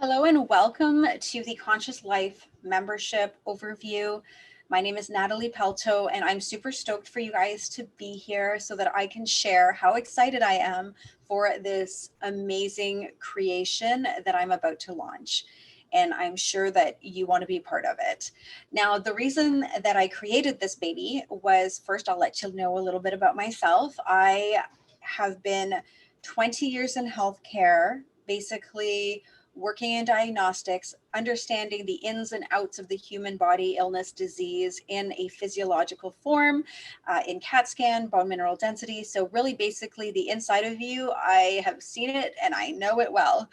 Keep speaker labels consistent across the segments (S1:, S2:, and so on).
S1: Hello and welcome to the Conscious Life membership overview. My name is Natalie Pelto and I'm super stoked for you guys to be here so that I can share how excited I am for this amazing creation that I'm about to launch. And I'm sure that you want to be part of it. Now, the reason that I created this baby was, first, I'll let you know a little bit about myself. I have been 20 years in healthcare, basically working in diagnostics, understanding the ins and outs of the human body, illness, disease in a physiological form, in CAT scan, bone mineral density. So really basically the inside of you, I have seen it and I know it well.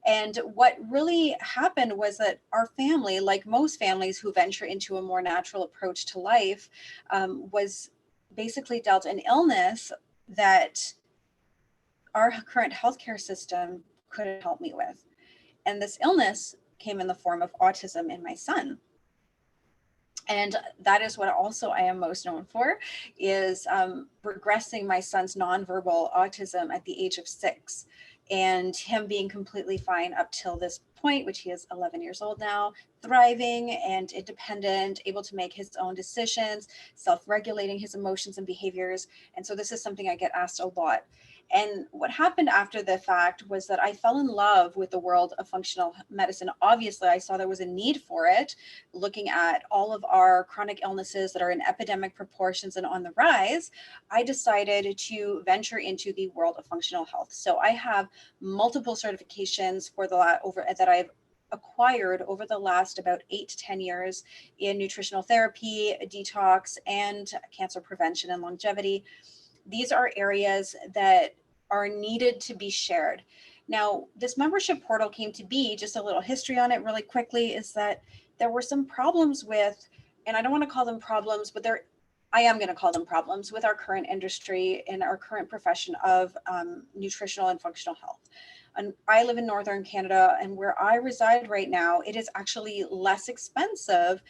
S1: And what really happened was that our family, like most families who venture into a more natural approach to life, was basically dealt an illness that our current healthcare system couldn't help me with. And this illness came in the form of autism in my son. And that is what also I am most known for, is regressing my son's nonverbal autism at the age of 6, and him being completely fine up till this point, which he is 11 years old now, thriving and independent, able to make his own decisions, self-regulating his emotions and behaviors. And so this is something I get asked a lot. And what happened after the fact was that I fell in love with the world of functional medicine. Obviously, I saw there was a need for it, looking at all of our chronic illnesses that are in epidemic proportions and on the rise. I decided to venture into the world of functional health. So I have multiple certifications that I've acquired over the last about 8 to 10 years in nutritional therapy, detox, and cancer prevention and longevity. These are areas that are needed to be shared. Now, this membership portal came to be, just a little history on it really quickly, is that there were some problems with, and I don't want to call them problems, but I am going to call them problems with our current industry and our current profession of nutritional and functional health. And I live in Northern Canada, and where I reside right now, it is actually less expensive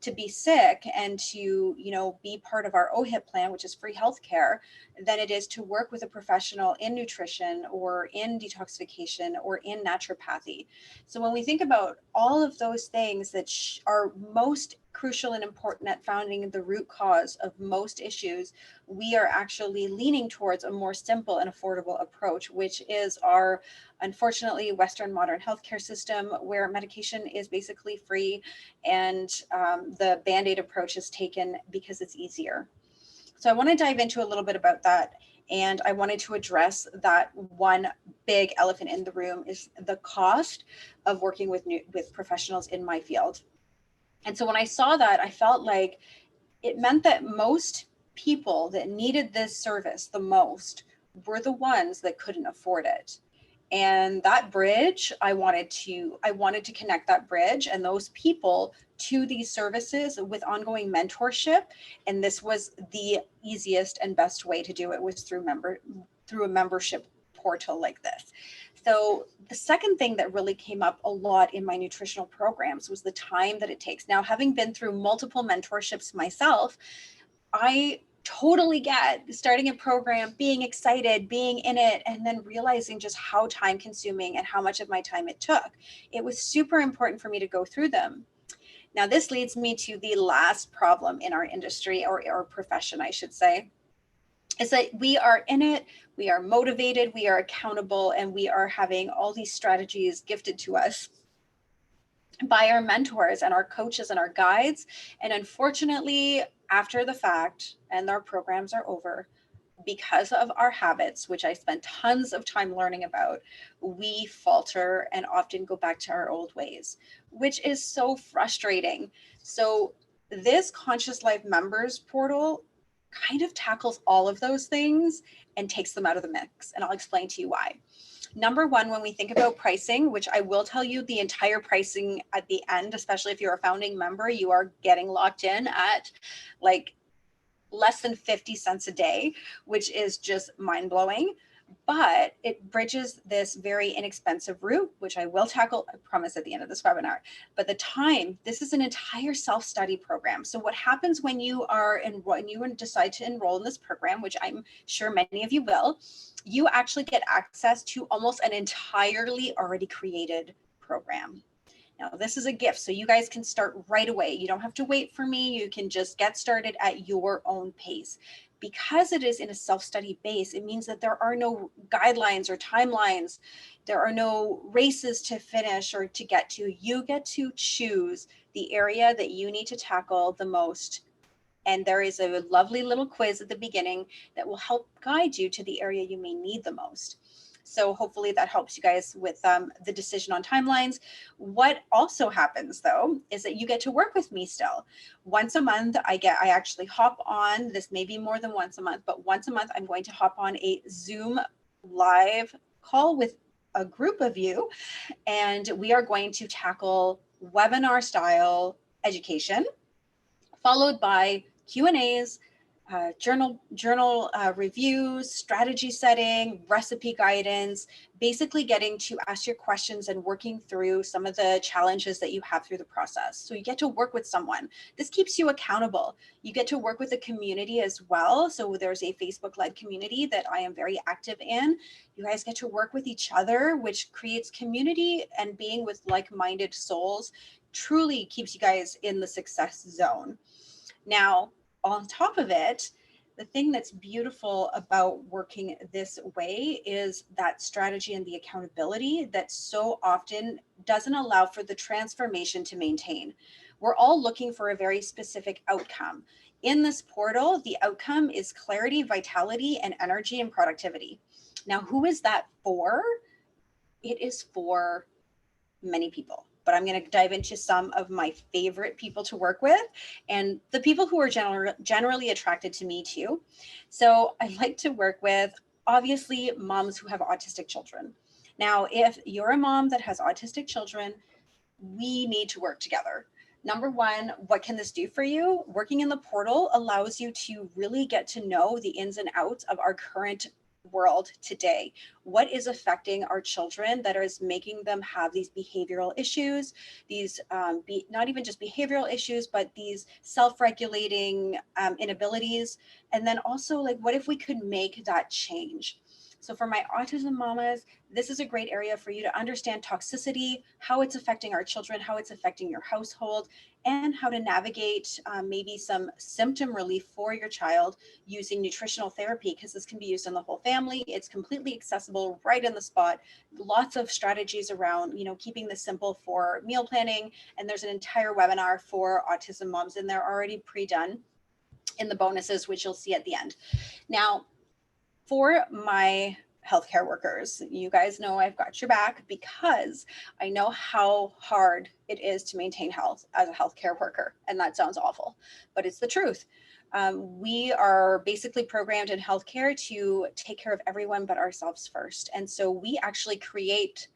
S1: to be sick and to, be part of our OHIP plan, which is free healthcare, than it is to work with a professional in nutrition or in detoxification or in naturopathy. So when we think about all of those things that are most crucial and important at finding the root cause of most issues, we are actually leaning towards a more simple and affordable approach, which is our, unfortunately, Western modern healthcare system, where medication is basically free and the Band-Aid approach is taken because it's easier. So I want to dive into a little bit about that. And I wanted to address that one big elephant in the room is the cost of working with professionals in my field. And so when I saw that, I felt like it meant that most people that needed this service the most were the ones that couldn't afford it. And that bridge, I wanted to connect that bridge and those people to these services with ongoing mentorship. And this was the easiest and best way to do it, was through a membership portal like this. So the second thing that really came up a lot in my nutritional programs was the time that it takes. Now, having been through multiple mentorships myself, I totally get starting a program, being excited, being in it, and then realizing just how time consuming and how much of my time it took. It was super important for me to go through them. Now, this leads me to the last problem in our industry, or our profession, I should say, is that we are in it, we are motivated, we are accountable, and we are having all these strategies gifted to us by our mentors and our coaches and our guides. And unfortunately, after the fact and our programs are over, because of our habits, which I spent tons of time learning about, we falter and often go back to our old ways, which is so frustrating. So this Conscious Life Members portal kind of tackles all of those things and takes them out of the mix. And I'll explain to you why. Number one, when we think about pricing, which I will tell you the entire pricing at the end, especially if you're a founding member, you are getting locked in at like less than 50 cents a day, which is just mind blowing. But it bridges this very inexpensive route, which I will tackle, I promise, at the end of this webinar. But the time, this is an entire self-study program. So what happens when you decide to enroll in this program, which I'm sure many of you will, you actually get access to almost an entirely already created program. Now, this is a gift, so you guys can start right away. You don't have to wait for me. You can just get started at your own pace. Because it is in a self-study base, it means that there are no guidelines or timelines. There are no races to finish or to get to. You get to choose the area that you need to tackle the most. And there is a lovely little quiz at the beginning that will help guide you to the area you may need the most. So hopefully that helps you guys with the decision on timelines. What also happens though, is that you get to work with me still. Once a month, I actually hop on, this may be more than once a month, but once a month, I'm going to hop on a Zoom live call with a group of you. And we are going to tackle webinar style education, followed by Q&As, journal reviews, strategy setting, recipe guidance, basically getting to ask your questions and working through some of the challenges that you have through the process. So you get to work with someone. This keeps you accountable. You get to work with a community as well. So there's a Facebook-led community that I am very active in. You guys get to work with each other, which creates community, and being with like-minded souls truly keeps you guys in the success zone. Now, on top of it, the thing that's beautiful about working this way is that strategy and the accountability that so often doesn't allow for the transformation to maintain. We're all looking for a very specific outcome. In this portal, the outcome is clarity, vitality, and energy and productivity. Now, who is that for? It is for many people, but I'm going to dive into some of my favorite people to work with and the people who are generally attracted to me too. So I like to work with, obviously, moms who have autistic children. Now, if you're a mom that has autistic children, we need to work together. Number one, what can this do for you? Working in the portal allows you to really get to know the ins and outs of our current world today. What is affecting our children that is making them have these behavioral issues, these not even just behavioral issues, but these self-regulating inabilities? And then also, like, what if we could make that change? So for my autism mamas, this is a great area for you to understand toxicity, how it's affecting our children, how it's affecting your household, and how to navigate maybe some symptom relief for your child using nutritional therapy, because this can be used in the whole family. It's completely accessible right in the spot. Lots of strategies around, keeping this simple for meal planning. And there's an entire webinar for autism moms in there already pre-done in the bonuses, which you'll see at the end. Now, for my healthcare workers, you guys know I've got your back, because I know how hard it is to maintain health as a healthcare worker. And that sounds awful, but it's the truth. We are basically programmed in healthcare to take care of everyone but ourselves first. And so we actually create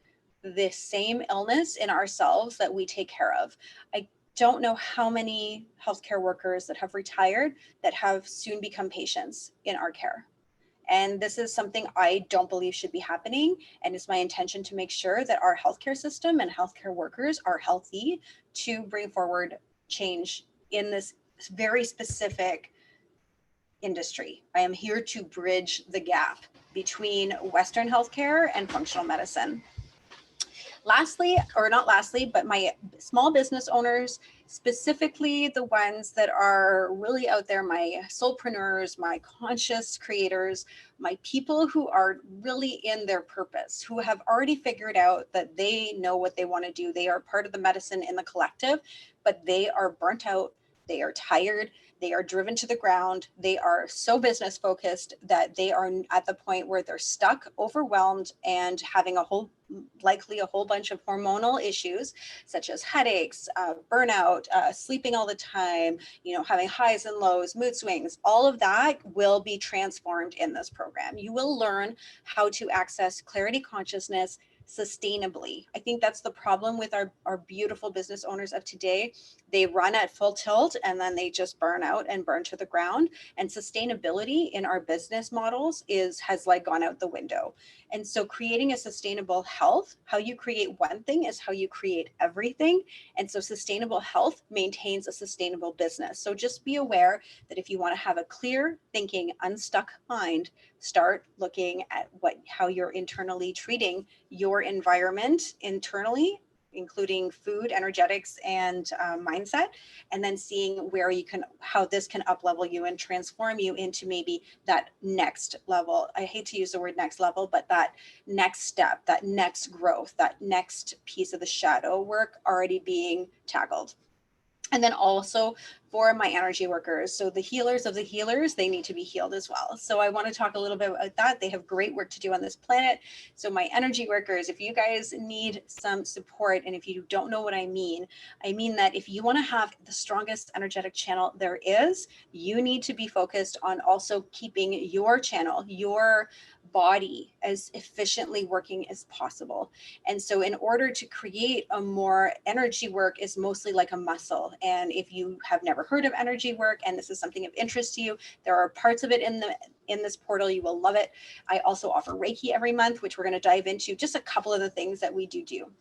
S1: this same illness in ourselves that we take care of. I don't know how many healthcare workers that have retired that have soon become patients in our care. And this is something I don't believe should be happening. And it's my intention to make sure that our healthcare system and healthcare workers are healthy to bring forward change in this very specific industry. I am here to bridge the gap between Western healthcare and functional medicine. Lastly, or not lastly, but my small business owners, specifically the ones that are really out there, my soulpreneurs, my conscious creators, my people who are really in their purpose, who have already figured out that they know what they want to do. They are part of the medicine in the collective, but they are burnt out, they are tired, they are driven to the ground. They are so business focused that they are at the point where they're stuck, overwhelmed, and having likely a whole bunch of hormonal issues, such as headaches, burnout, sleeping all the time, having highs and lows, mood swings. All of that will be transformed in this program. You will learn how to access clarity consciousness sustainably. I think that's the problem with our beautiful business owners of today. They run at full tilt and then they just burn out and burn to the ground. And sustainability in our business models has gone out the window. And so creating a sustainable health, how you create one thing is how you create everything. And so sustainable health maintains a sustainable business. So just be aware that if you want to have a clear thinking, unstuck mind, start looking at how you're internally treating your environment internally including food, energetics, and mindset, and then seeing where you can, how this can up level you and transform you into maybe that next level. I hate to use the word next level, but that next step, that next growth, that next piece of the shadow work already being tackled. And then also for my energy workers, so the healers of the healers, they need to be healed as well. So I want to talk a little bit about that. They have great work to do on this planet. So my energy workers, if you guys need some support, and if you don't know what I mean that if you want to have the strongest energetic channel there is, you need to be focused on also keeping your channel, your body, as efficiently working as possible. And so in order to create a more energy work is mostly like a muscle. And if you have never heard of energy work and this is something of interest to you, there are parts of it in this portal. You will love it. I also offer Reiki every month, which we're going to dive into just a couple of the things that we do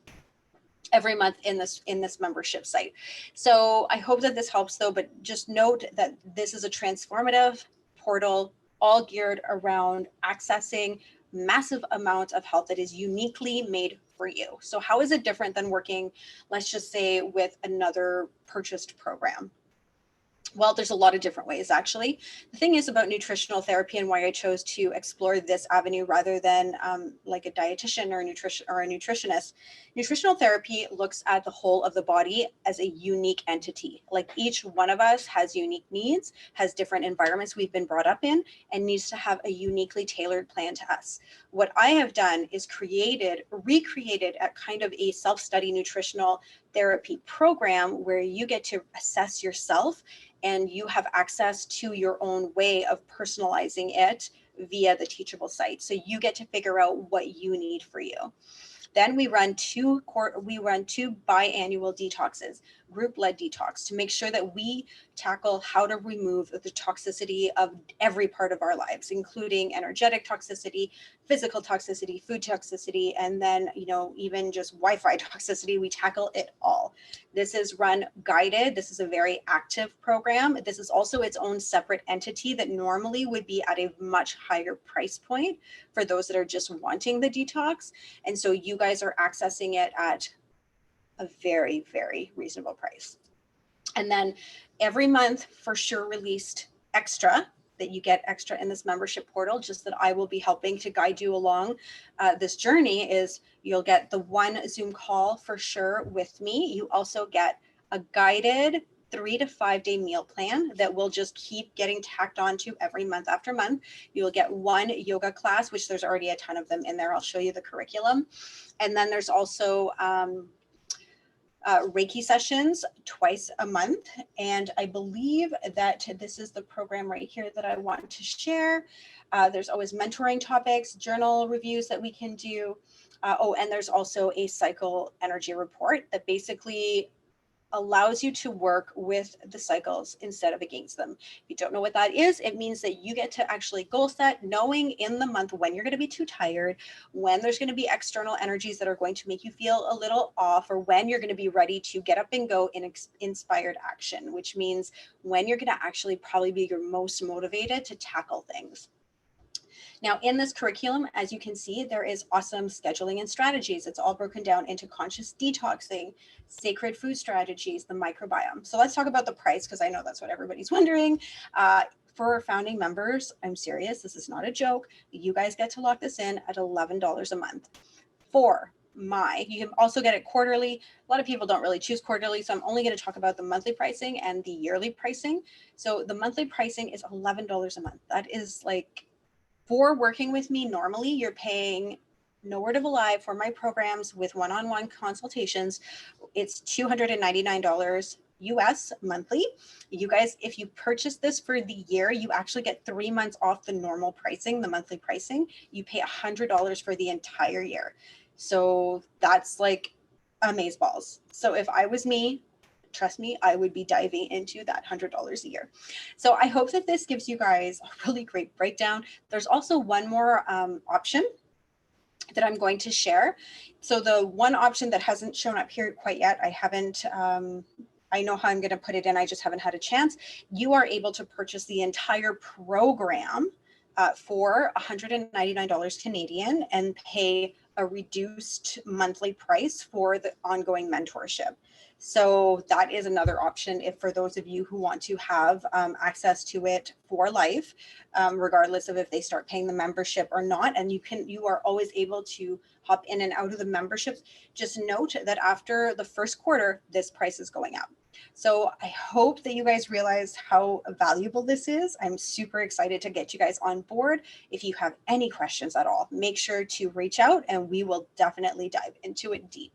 S1: every month in this membership site. So I hope that this helps though, but just note that this is a transformative portal, all geared around accessing massive amounts of health that is uniquely made for you. So how is it different than working, let's just say, with another purchased program? Well, there's a lot of different ways, actually. The thing is about nutritional therapy and why I chose to explore this avenue rather than like a dietitian or a nutritionist. Nutritional therapy looks at the whole of the body as a unique entity. Like each one of us has unique needs, has different environments we've been brought up in, and needs to have a uniquely tailored plan to us. What I have done is recreated a kind of a self-study nutritional therapy program where you get to assess yourself and you have access to your own way of personalizing it via the Teachable site. So you get to figure out what you need for you. Then we run two biannual detoxes, group-led detox, to make sure that we tackle how to remove the toxicity of every part of our lives, including energetic toxicity, physical toxicity, food toxicity, and then, even just Wi-Fi toxicity. We tackle it all. This is run guided. This is a very active program. This is also its own separate entity that normally would be at a much higher price point for those that are just wanting the detox. And so you guys are accessing it at a very, very reasonable price. And then every month for sure released extra that you get extra in this membership portal, just that I will be helping to guide you along this journey, is you'll get the one Zoom call for sure with me. You also get a guided 3 to 5 day meal plan that will just keep getting tacked on to every month after month. You'll get one yoga class, which there's already a ton of them in there. I'll show you the curriculum. And then there's also Reiki sessions twice a month. And I believe that this is the program right here that I want to share. There's always mentoring topics, journal reviews that we can do. And there's also a cycle energy report that basically allows you to work with the cycles instead of against them. If you don't know what that is, it means that you get to actually goal set, knowing in the month when you're going to be too tired, when there's going to be external energies that are going to make you feel a little off, or when you're going to be ready to get up and go in inspired action, which means when you're going to actually probably be your most motivated to tackle things. Now, in this curriculum, as you can see, there is awesome scheduling and strategies. It's all broken down into conscious detoxing, sacred food strategies, the microbiome. So let's talk about the price, because I know that's what everybody's wondering. For founding members, I'm serious, this is not a joke. You guys get to lock this in at $11 a month. You can also get it quarterly. A lot of people don't really choose quarterly, so I'm only going to talk about the monthly pricing and the yearly pricing. So the monthly pricing is $11 a month. That is like, for working with me, normally you're paying no word of a lie for my programs with one-on-one consultations. It's $299 US monthly. You guys, if you purchase this for the year, you actually get 3 months off the normal pricing, the monthly pricing. You pay $100 for the entire year. So that's like amazeballs. So if I was me, trust me, I would be diving into that $100 a year. So I hope that this gives you guys a really great breakdown. There's also one more option that I'm going to share. So the one option that hasn't shown up here quite yet, I know how I'm going to put it in, I just haven't had a chance. You are able to purchase the entire program for $199 Canadian and pay a reduced monthly price for the ongoing mentorship. So that is another option if for those of you who want to have access to it for life, regardless of if they start paying the membership or not. And you are always able to hop in and out of the memberships. Just note that after the first quarter, this price is going up. So I hope that you guys realize how valuable this is. I'm super excited to get you guys on board. If you have any questions at all, make sure to reach out and we will definitely dive into it deep.